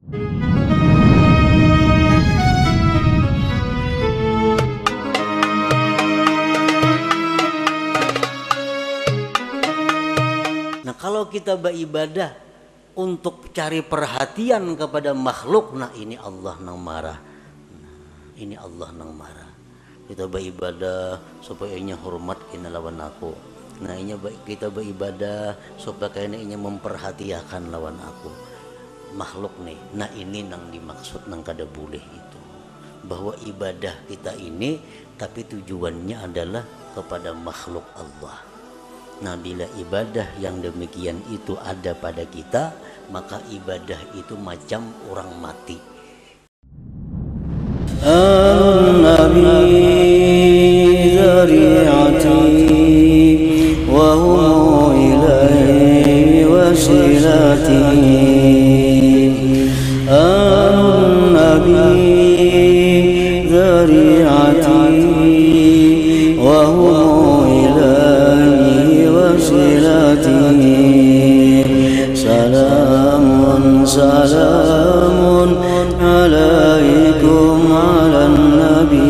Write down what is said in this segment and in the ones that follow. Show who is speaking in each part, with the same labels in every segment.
Speaker 1: Nah kalau kita beribadah untuk cari perhatian kepada makhluk, nah ini Allah nang marah. Ini Allah nang marah. Kita beribadah supaya inya hormat kena lawan aku. Nah ini kita beribadah supaya inya memperhatikan lawan aku. Makhluk nih. Nah ini nang dimaksud nang kada boleh itu. Bahwa ibadah kita ini tapi tujuannya adalah kepada makhluk Allah. Nah bila ibadah yang demikian itu ada pada kita, maka ibadah itu macam orang mati. An-Nabi zari'ati wa hum ilaihi wasilati. An-Nabi zari'ati wa hum ilaihi wasilati. Salamun salamun alaikum ala nabi.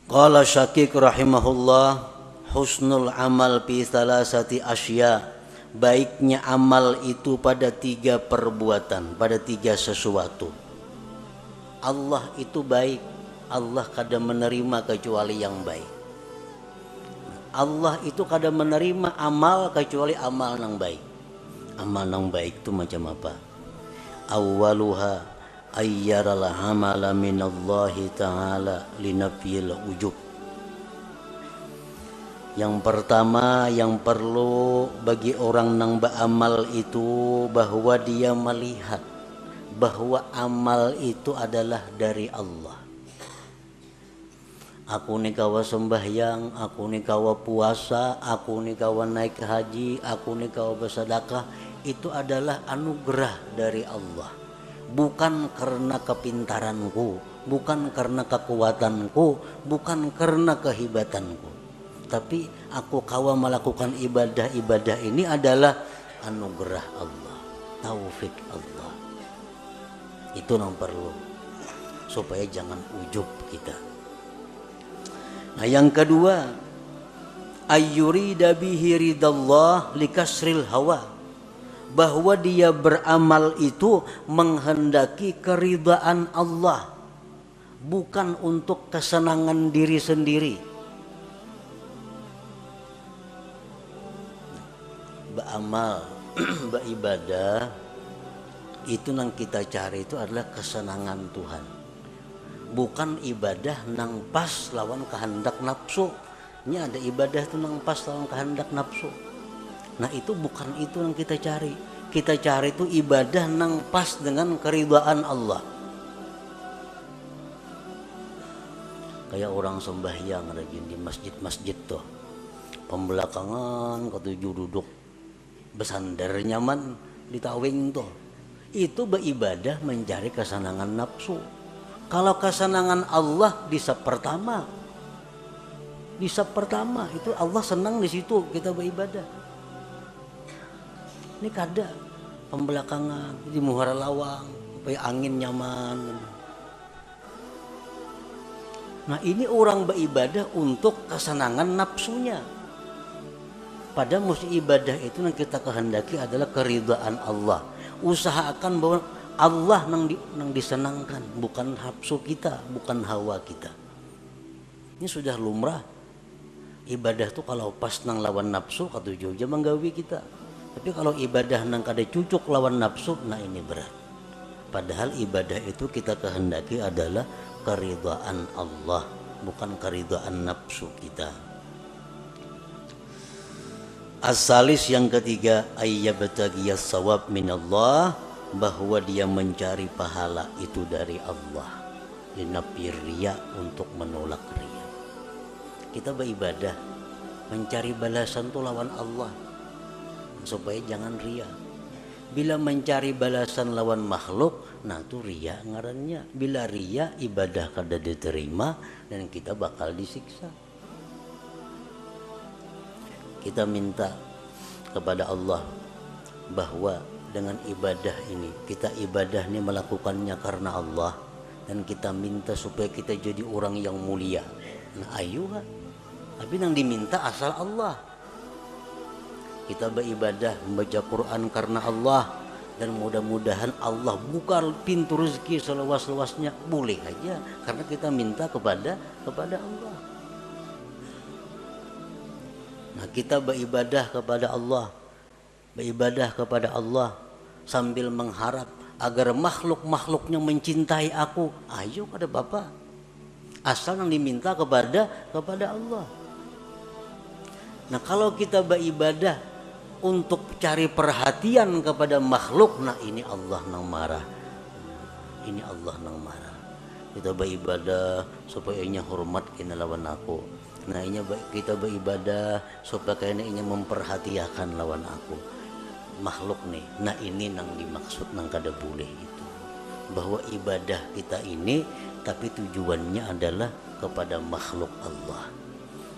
Speaker 1: Qala Syakik rahimahullah, husnul amal fi salasati asya. Baiknya amal itu pada 3 perbuatan, pada 3 sesuatu. Allah itu baik, Allah kada menerima kecuali yang baik. Allah itu kada menerima amal kecuali amal yang baik. Amal yang baik itu macam apa? Awwaluha ayyaral amala minallahi ta'ala linafyil ujub. Yang pertama yang perlu bagi orang yang beramal itu bahwa dia melihat bahwa amal itu adalah dari Allah. Aku ni kawa sembahyang, aku ni kawa puasa, aku ni kawa naik haji, aku ni kawa bersedekah, itu adalah anugerah dari Allah. Bukan karena kepintaranku, bukan karena kekuatanku, bukan karena kehebatanku. Tapi aku kawa melakukan ibadah-ibadah ini adalah anugerah Allah, taufik Allah. Itu yang perlu supaya jangan ujub kita. Nah yang kedua, ayyurida bihi ridallah likasril hawa, bahwa dia beramal itu menghendaki keridaan Allah, bukan untuk kesenangan diri sendiri. Beramal, beribadah itu yang kita cari itu adalah kesenangan Tuhan. Bukan ibadah nang pas lawan kehendak nafsu. Ini ada ibadah itu nang pas lawan kehendak nafsu. Nah itu bukan itu yang kita cari. Kita cari itu ibadah nang pas dengan keridhaan Allah. Kayak orang sembahyang rajin di masjid-masjid tuh. Pembelakangan ketujuh duduk bersandar nyaman di tawing tuh. Itu beribadah mencari kesenangan nafsu. Kalau kesenangan Allah di sab pertama itu Allah senang di situ kita beribadah. Ini kada pembelakangan di muhara lawang supaya angin nyaman. Nah ini orang beribadah untuk kesenangan nafsunya. Padahal mesti ibadah itu yang kita kehendaki adalah keridhaan Allah. Usahakan bahwa Allah nang disenangkan, bukan nafsu kita, bukan hawa kita. Ini sudah lumrah. Ibadah tuh kalau pas nang lawan nafsu katujuh aja menggawi kita. Tapi kalau ibadah nang kada cucuk lawan nafsu, nah ini berat. Padahal ibadah itu kita kehendaki adalah keridhaan Allah, bukan keridhaan nafsu kita. As-salis yang ketiga, ayyabtagiyas sawab minallah, bahwa dia mencari pahala itu dari Allah. Linafir riya, untuk menolak riya. Kita beribadah mencari balasan itu lawan Allah supaya jangan riya. Bila mencari balasan lawan makhluk, nah itu riya ngarannya. Bila riya, ibadah kada diterima dan kita bakal disiksa. Kita minta kepada Allah bahwa dengan ibadah ini, kita ibadah ini melakukannya karena Allah, dan kita minta supaya kita jadi orang yang mulia. Nah ayo kan, tapi yang diminta asal Allah. Kita beribadah membaca Quran karena Allah, dan mudah-mudahan Allah buka pintu rezeki seluas-luasnya, boleh aja karena kita minta kepada Allah. Nah kita beribadah kepada Allah sambil mengharap agar makhluk-makhluknya mencintai aku. Ayo kata Bapak, asal yang diminta kepada Allah. Nah kalau kita beribadah untuk cari perhatian kepada makhluk, nah ini Allah nang marah. Ini Allah nang marah. Kita beribadah supaya inya hormat kena lawan aku. Nah ini kita beribadah supaya ini memperhatikan lawan aku, makhluk nih. Nah ini nang dimaksud nang kada boleh itu, bahwa ibadah kita ini tapi tujuannya adalah kepada makhluk Allah.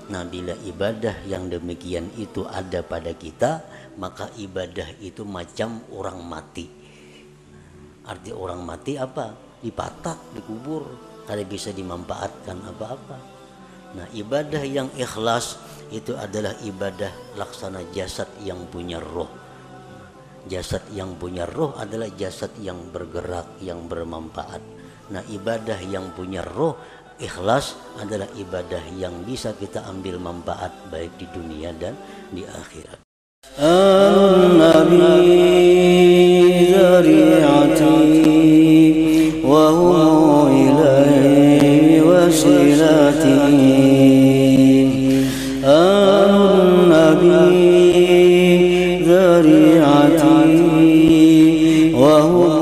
Speaker 1: Nah bila ibadah yang demikian itu ada pada kita, maka ibadah itu macam orang mati. Arti orang mati apa? Dipatak, dikubur, kada bisa dimanfaatkan apa-apa. Nah ibadah yang ikhlas itu adalah ibadah laksana jasad yang punya roh. Jasad yang punya roh adalah jasad yang bergerak, yang bermanfaat. Nah ibadah yang punya roh, ikhlas adalah ibadah yang bisa kita ambil manfaat baik di dunia dan di akhirat. An-Nabi dzari'ati wa huwa ilaihi wasilati. An-Nabi dzari'ati wa huwa